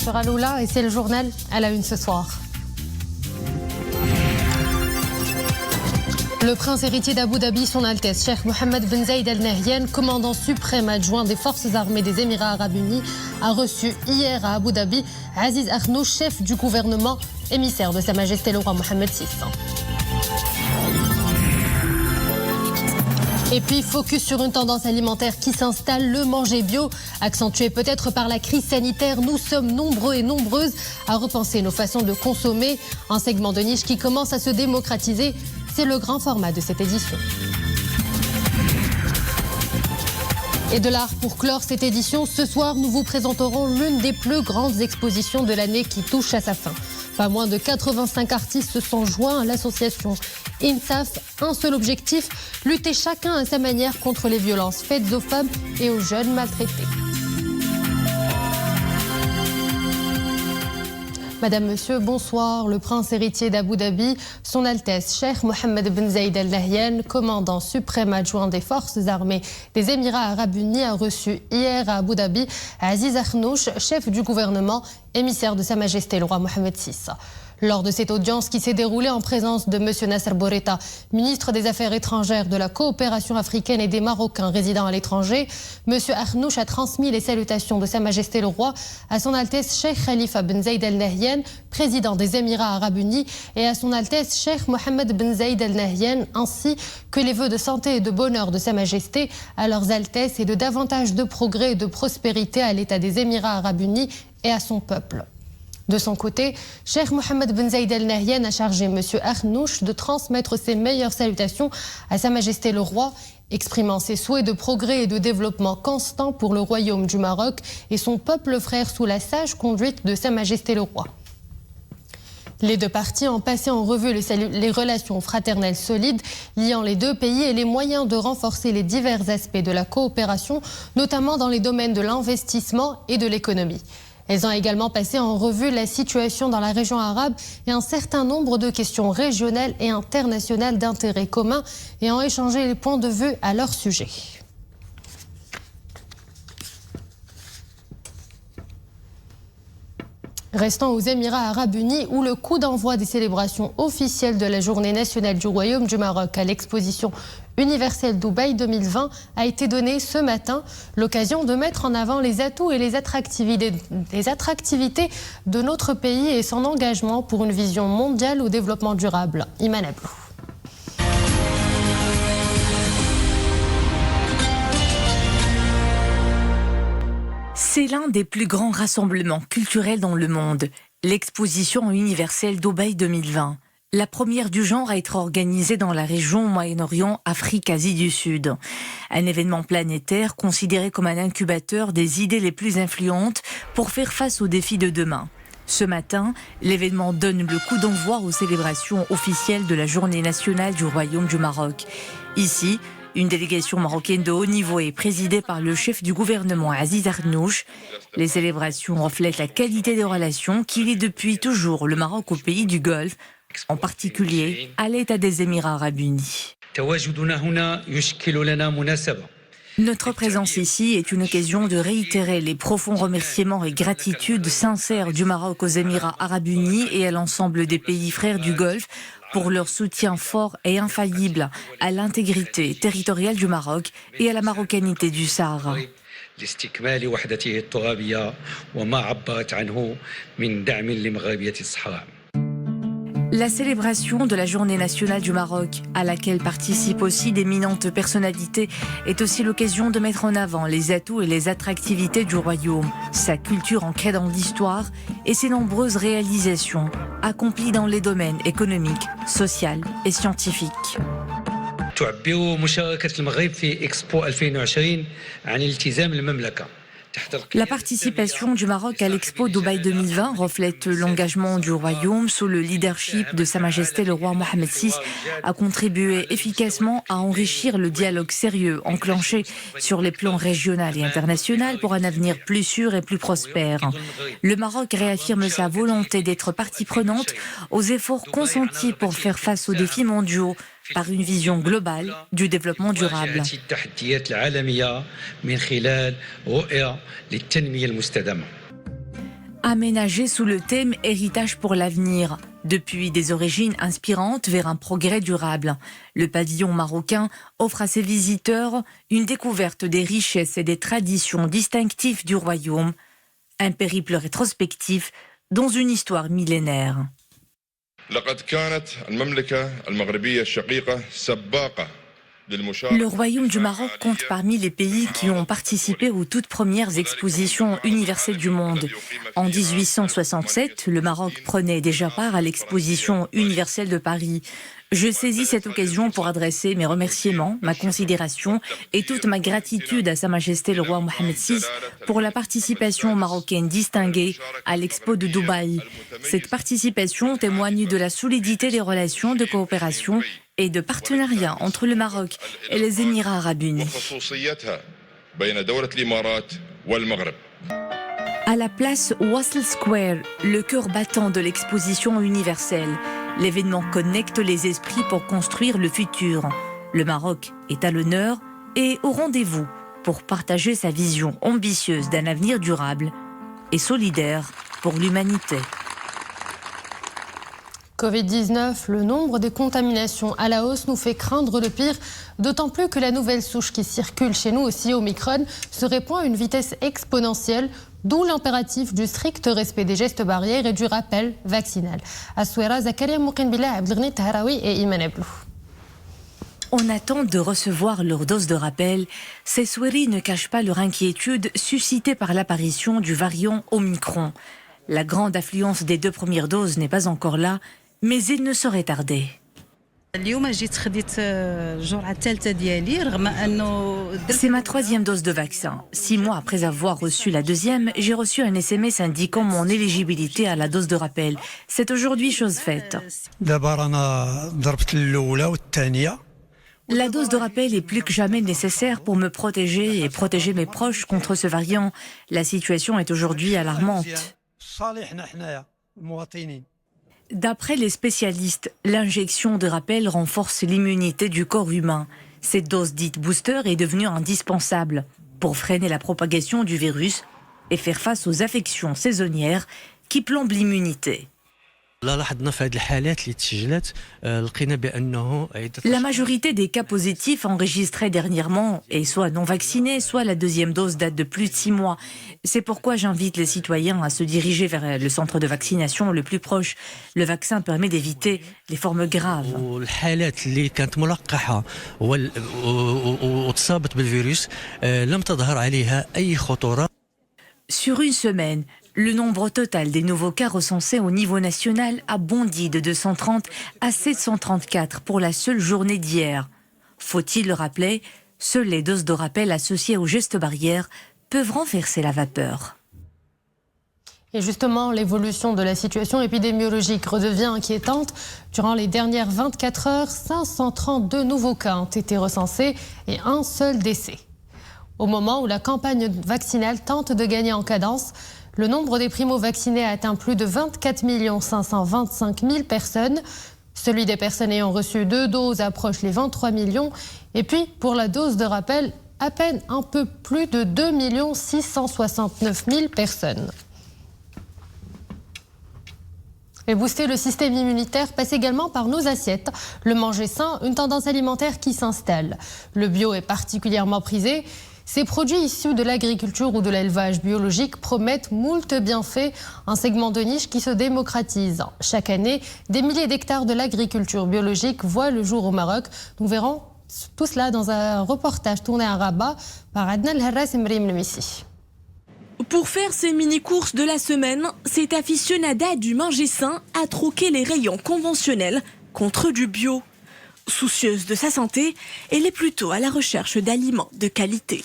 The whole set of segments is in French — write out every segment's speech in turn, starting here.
sur Aloula et c'est le journal à la une ce soir. Le prince héritier d'Abu Dhabi, son Altesse, Cheikh Mohammed Ben Zayed Al Nahyan, commandant suprême adjoint des forces armées des Émirats arabes unis, a reçu hier à Abu Dhabi Aziz Akhnouch, chef du gouvernement, émissaire de Sa Majesté le roi Mohammed VI. Et puis, focus sur une tendance alimentaire qui s'installe, le manger bio. Accentué peut-être par la crise sanitaire, nous sommes nombreux et nombreuses à repenser nos façons de consommer. Un segment de niche qui commence à se démocratiser. C'est le grand format de cette édition. Et de l'art pour clore cette édition, ce soir, nous vous présenterons l'une des plus grandes expositions de l'année qui touche à sa fin. Pas moins de 85 artistes se sont joints à l'association INSAF. Un seul objectif, lutter chacun à sa manière contre les violences faites aux femmes et aux jeunes maltraités. Madame, Monsieur, bonsoir. Le prince héritier d'Abu Dhabi, son Altesse Cheikh Mohammed Ben Zayed Al Nahyan, commandant suprême adjoint des forces armées des Émirats arabes unis, a reçu hier à Abu Dhabi Aziz Akhnouch, chef du gouvernement, émissaire de Sa Majesté le roi Mohammed VI. Lors de cette audience qui s'est déroulée en présence de M. Nasser Bourita, ministre des Affaires étrangères, de la coopération africaine et des Marocains résidant à l'étranger, M. Akhnouch a transmis les salutations de Sa Majesté le Roi à son Altesse Cheikh Khalifa Ben Zayed Al Nahyan, président des Émirats arabes unis, et à son Altesse Cheikh Mohammed Ben Zayed Al Nahyan, ainsi que les vœux de santé et de bonheur de Sa Majesté à leurs Altesses et de davantage de progrès et de prospérité à l'État des Émirats arabes unis et à son peuple. De son côté, Cheikh Mohammed Ben Zayed Al Nahyan a chargé M. Akhnouch de transmettre ses meilleures salutations à Sa Majesté le Roi, exprimant ses souhaits de progrès et de développement constant pour le Royaume du Maroc et son peuple frère sous la sage conduite de Sa Majesté le Roi. Les deux parties ont passé en revue les relations fraternelles solides liant les deux pays et les moyens de renforcer les divers aspects de la coopération, notamment dans les domaines de l'investissement et de l'économie. Elles ont également passé en revue la situation dans la région arabe et un certain nombre de questions régionales et internationales d'intérêt commun et ont échangé les points de vue à leur sujet. Restant aux Émirats arabes unis, où le coup d'envoi des célébrations officielles de la Journée nationale du Royaume du Maroc à l'exposition universelle Dubaï 2020 a été donné ce matin, l'occasion de mettre en avant les atouts et les attractivités de notre pays et son engagement pour une vision mondiale au développement durable. Iman Ablou. C'est l'un des plus grands rassemblements culturels dans le monde, l'exposition universelle Dubaï 2020. La première du genre à être organisée dans la région Moyen-Orient, Afrique, Asie du Sud. Un événement planétaire considéré comme un incubateur des idées les plus influentes pour faire face aux défis de demain. Ce matin, l'événement donne le coup d'envoi aux célébrations officielles de la Journée nationale du Royaume du Maroc. Ici, une délégation marocaine de haut niveau est présidée par le chef du gouvernement Aziz Akhnouch. Les célébrations reflètent la qualité des relations qui lie depuis toujours le Maroc au pays du Golfe, en particulier à l'État des Émirats arabes unis. Notre présence ici est une occasion de réitérer les profonds remerciements et gratitudes sincères du Maroc aux Émirats arabes unis et à l'ensemble des pays frères du Golfe pour leur soutien fort et infaillible à l'intégrité territoriale du Maroc et à la marocanité du Sahara. La célébration de la Journée nationale du Maroc, à laquelle participent aussi d'éminentes personnalités, est aussi l'occasion de mettre en avant les atouts et les attractivités du royaume, sa culture ancrée dans l'histoire et ses nombreuses réalisations, accomplies dans les domaines économiques, sociaux et scientifiques. La participation du Maroc à l'Expo Dubaï 2020 reflète l'engagement du Royaume sous le leadership de Sa Majesté le Roi Mohammed VI à contribuer efficacement à enrichir le dialogue sérieux enclenché sur les plans régional et international pour un avenir plus sûr et plus prospère. Le Maroc réaffirme sa volonté d'être partie prenante aux efforts consentis pour faire face aux défis mondiaux par une vision globale du développement durable. Aménagé sous le thème « Héritage pour l'avenir », depuis des origines inspirantes vers un progrès durable. Le pavillon marocain offre à ses visiteurs une découverte des richesses et des traditions distinctives du royaume, un périple rétrospectif dans une histoire millénaire. Le Royaume du Maroc compte parmi les pays qui ont participé aux toutes premières expositions universelles du monde. En 1867, le Maroc prenait déjà part à l'exposition universelle de Paris. Je saisis cette occasion pour adresser mes remerciements, ma considération et toute ma gratitude à Sa Majesté le roi Mohammed VI pour la participation marocaine distinguée à l'Expo de Dubaï. Cette participation témoigne de la solidité des relations de coopération et de partenariat entre le Maroc et les Émirats arabes unis. À la place Wasl Square, le cœur battant de l'exposition universelle, l'événement connecte les esprits pour construire le futur. Le Maroc est à l'honneur et au rendez-vous pour partager sa vision ambitieuse d'un avenir durable et solidaire pour l'humanité. Covid-19, le nombre des contaminations à la hausse nous fait craindre le pire, d'autant plus que la nouvelle souche qui circule chez nous aussi, Omicron, se répand à une vitesse exponentielle, d'où l'impératif du strict respect des gestes barrières et du rappel vaccinal. Aswera, Zakaria Moukinbillah, Abdelghni Taharaoui et Iman Ablou. En attente de recevoir leur dose de rappel, ces souris ne cachent pas leur inquiétude suscitée par l'apparition du variant Omicron. La grande affluence des 2 premières doses n'est pas encore là, mais il ne saurait tarder. C'est ma 3e dose de vaccin. 6 mois après avoir reçu la 2e, j'ai reçu un SMS indiquant mon éligibilité à la dose de rappel. C'est aujourd'hui chose faite. La dose de rappel est plus que jamais nécessaire pour me protéger et protéger mes proches contre ce variant. La situation est aujourd'hui alarmante. D'après les spécialistes, l'injection de rappel renforce l'immunité du corps humain. Cette dose dite booster est devenue indispensable pour freiner la propagation du virus et faire face aux affections saisonnières qui plombent l'immunité. La majorité des cas positifs enregistrés dernièrement est soit non vaccinés, soit la 2e dose date de plus de 6 mois. C'est pourquoi j'invite les citoyens à se diriger vers le centre de vaccination le plus proche. Le vaccin permet d'éviter les formes graves. Sur une semaine, le nombre total des nouveaux cas recensés au niveau national a bondi de 230 à 734 pour la seule journée d'hier. Faut-il le rappeler, seules les doses de rappel associées aux gestes barrières peuvent renverser la vapeur. Et justement, l'évolution de la situation épidémiologique redevient inquiétante. Durant les dernières 24 heures, 532 nouveaux cas ont été recensés et un seul décès. Au moment où la campagne vaccinale tente de gagner en cadence, le nombre des primo-vaccinés a atteint plus de 24 525 000 personnes. Celui des personnes ayant reçu 2 doses approche les 23 millions. Et puis, pour la dose de rappel, à peine un peu plus de 2 669 000 personnes. Et booster le système immunitaire passe également par nos assiettes. Le manger sain, une tendance alimentaire qui s'installe. Le bio est particulièrement prisé. Ces produits issus de l'agriculture ou de l'élevage biologique promettent moult bienfaits, un segment de niche qui se démocratise. Chaque année, des milliers d'hectares de l'agriculture biologique voient le jour au Maroc. Nous verrons tout cela dans un reportage tourné à Rabat par Adnan El-Harras et Mrim Lemissi. Pour faire ses mini-courses de la semaine, cette aficionada du manger sain a troqué les rayons conventionnels contre du bio. Soucieuse de sa santé, elle est plutôt à la recherche d'aliments de qualité.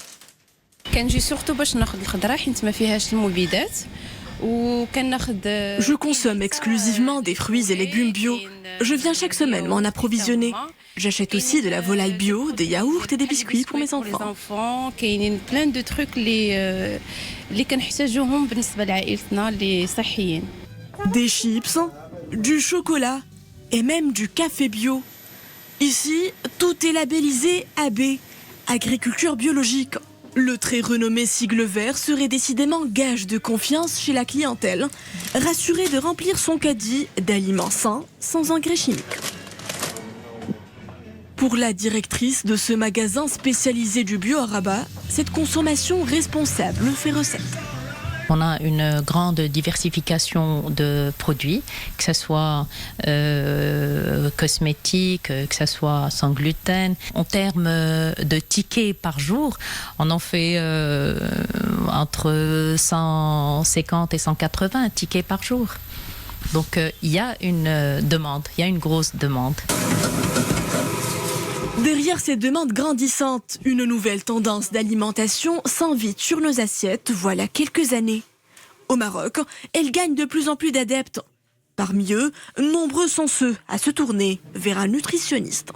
Je consomme exclusivement des fruits et légumes bio. Je viens chaque semaine m'en approvisionner. J'achète aussi de la volaille bio, des yaourts et des biscuits pour mes enfants. plein de trucs Des chips, du chocolat et même du café bio. Ici, tout est labellisé AB, agriculture biologique. Le très renommé sigle vert serait décidément gage de confiance chez la clientèle, rassurée de remplir son caddie d'aliments sains sans engrais chimiques. Pour la directrice de ce magasin spécialisé du bio à Rabat, cette consommation responsable fait recette. On a une grande diversification de produits, que ce soit cosmétiques, que ce soit sans gluten. En termes de tickets par jour, on en fait entre 150 et 180 tickets par jour. Donc il y a une demande, il y a une grosse demande. Derrière ces demandes grandissantes, une nouvelle tendance d'alimentation s'invite sur nos assiettes voilà quelques années. Au Maroc, elle gagne de plus en plus d'adeptes. Parmi eux, nombreux sont ceux à se tourner vers un nutritionniste.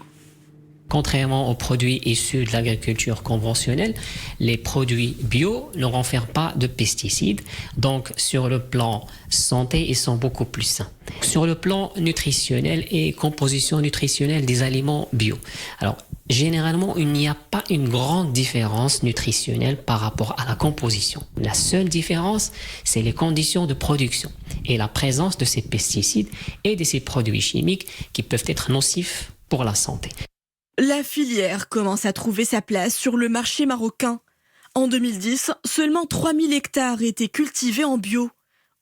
Contrairement aux produits issus de l'agriculture conventionnelle, les produits bio ne renferment pas de pesticides. Donc, sur le plan santé, ils sont beaucoup plus sains. Sur le plan nutritionnel et composition nutritionnelle des aliments bio. Alors, généralement, il n'y a pas une grande différence nutritionnelle par rapport à la composition. La seule différence, c'est les conditions de production et la présence de ces pesticides et de ces produits chimiques qui peuvent être nocifs pour la santé. La filière commence à trouver sa place sur le marché marocain. En 2010, seulement 3000 hectares étaient cultivés en bio.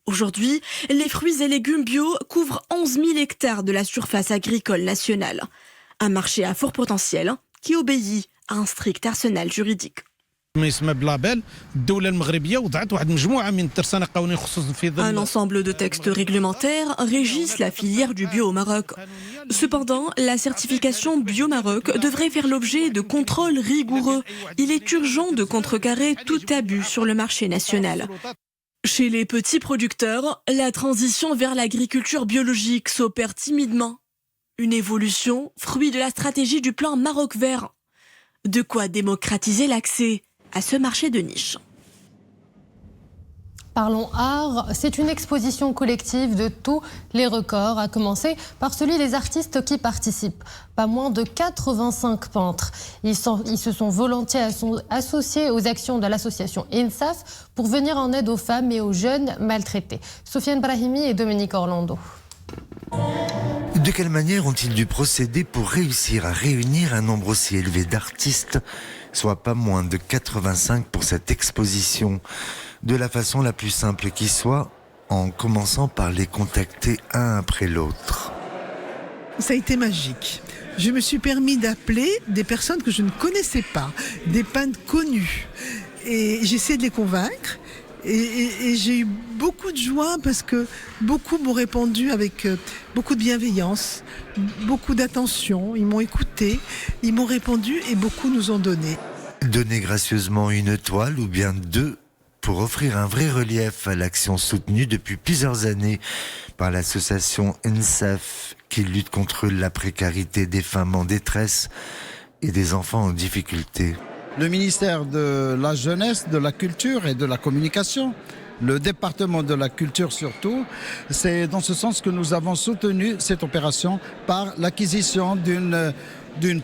Aujourd'hui, les fruits et légumes bio couvrent 11 000 hectares de la surface agricole nationale. Un marché à fort potentiel qui obéit à un strict arsenal juridique. Un ensemble de textes réglementaires régissent la filière du bio au Maroc. Cependant, la certification Bio Maroc devrait faire l'objet de contrôles rigoureux. Il est urgent de contrecarrer tout abus sur le marché national. Chez les petits producteurs, la transition vers l'agriculture biologique s'opère timidement. Une évolution, fruit de la stratégie du plan Maroc vert. De quoi démocratiser l'accès à ce marché de niche. Parlons art, c'est une exposition collective de tous les records, à commencer par celui des artistes qui participent. Pas moins de 85 peintres. Ils se sont volontiers associés aux actions de l'association INSAF pour venir en aide aux femmes et aux jeunes maltraités. Sofiane Brahimi et Dominique Orlando. De quelle manière ont-ils dû procéder pour réussir à réunir un nombre aussi élevé d'artistes, soit pas moins de 85 pour cette exposition, de la façon la plus simple qui soit, en commençant par les contacter un après l'autre. Ça a été magique. Je me suis permis d'appeler des personnes que je ne connaissais pas, des peintres connus. Et j'ai essayé de les convaincre. Et j'ai eu beaucoup de joie parce que beaucoup m'ont répondu avec beaucoup de bienveillance, beaucoup d'attention. Ils m'ont écouté, ils m'ont répondu et beaucoup nous ont donné. Donner gracieusement une toile ou bien deux pour offrir un vrai relief à l'action soutenue depuis plusieurs années par l'association INSAF qui lutte contre la précarité des femmes en détresse et des enfants en difficulté. Le ministère de la Jeunesse, de la Culture et de la Communication, le département de la Culture surtout, c'est dans ce sens que nous avons soutenu cette opération par l'acquisition d'une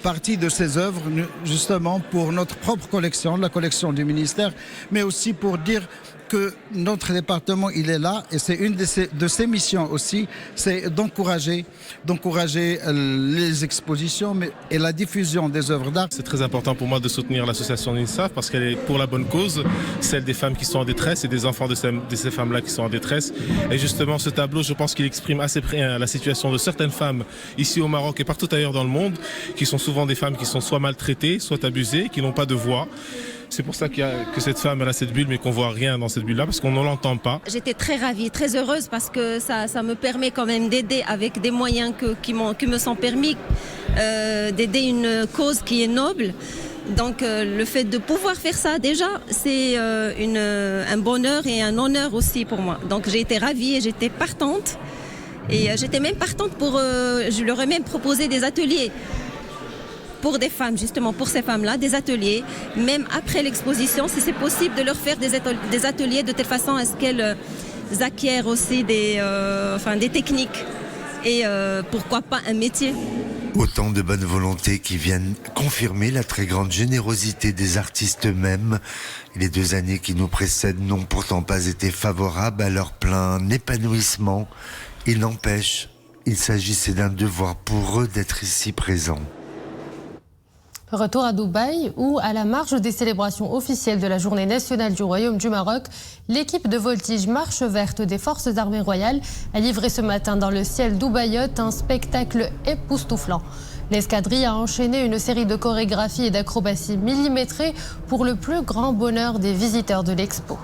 partie de ces œuvres, justement pour notre propre collection, la collection du ministère, mais aussi pour dire que notre département, il est là, et c'est une de ses missions aussi, c'est d'encourager les expositions et la diffusion des œuvres d'art. C'est très important pour moi de soutenir l'association INSAF parce qu'elle est pour la bonne cause, celle des femmes qui sont en détresse et des enfants de ces femmes-là qui sont en détresse. Et justement, ce tableau, je pense qu'il exprime assez bien la situation de certaines femmes ici au Maroc et partout ailleurs dans le monde, qui sont souvent des femmes qui sont soit maltraitées, soit abusées, qui n'ont pas de voix. C'est pour ça que cette femme elle a cette bulle, mais qu'on voit rien dans cette bulle-là, parce qu'on ne l'entend pas. J'étais très ravie, très heureuse, parce que ça me permet quand même d'aider avec des moyens qui me sont permis d'aider une cause qui est noble. Donc le fait de pouvoir faire ça, déjà, c'est un bonheur et un honneur aussi pour moi. Donc j'ai été ravie et j'étais partante. Et j'étais même partante je leur ai même proposé des ateliers. Pour des femmes, justement, pour ces femmes-là, des ateliers, même après l'exposition, si c'est possible de leur faire des ateliers de telle façon à ce qu'elles acquièrent aussi des techniques et pourquoi pas un métier. Autant de bonne volonté qui viennent confirmer la très grande générosité des artistes eux-mêmes. Les 2 années qui nous précèdent n'ont pourtant pas été favorables à leur plein épanouissement. Il n'empêche, il s'agissait d'un devoir pour eux d'être ici présents. Retour à Dubaï où, à la marge des célébrations officielles de la Journée nationale du Royaume du Maroc, l'équipe de voltige Marche Verte des Forces armées royales a livré ce matin dans le ciel dubaïote un spectacle époustouflant. L'escadrille a enchaîné une série de chorégraphies et d'acrobaties millimétrées pour le plus grand bonheur des visiteurs de l'expo.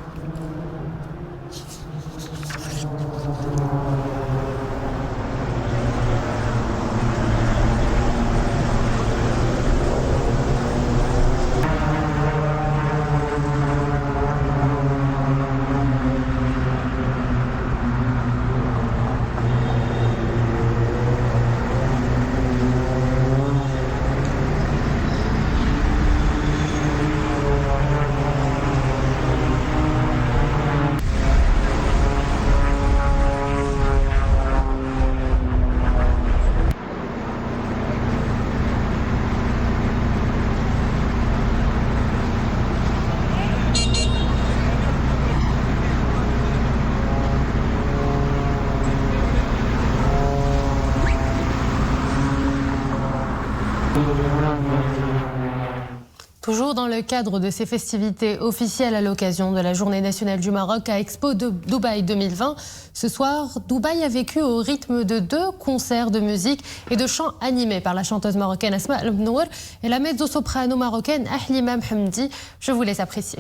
Toujours dans le cadre de ces festivités officielles à l'occasion de la Journée nationale du Maroc à Expo de Dubaï 2020, ce soir, Dubaï a vécu au rythme de 2 concerts de musique et de chants animés par la chanteuse marocaine Asma El Bnour et la mezzo-soprano marocaine Ahlima Mhamdi. Je vous laisse apprécier.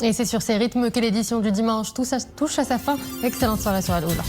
Et c'est sur ces rythmes que l'édition du dimanche touche à sa fin. Excellente soirée sur Al-Oula.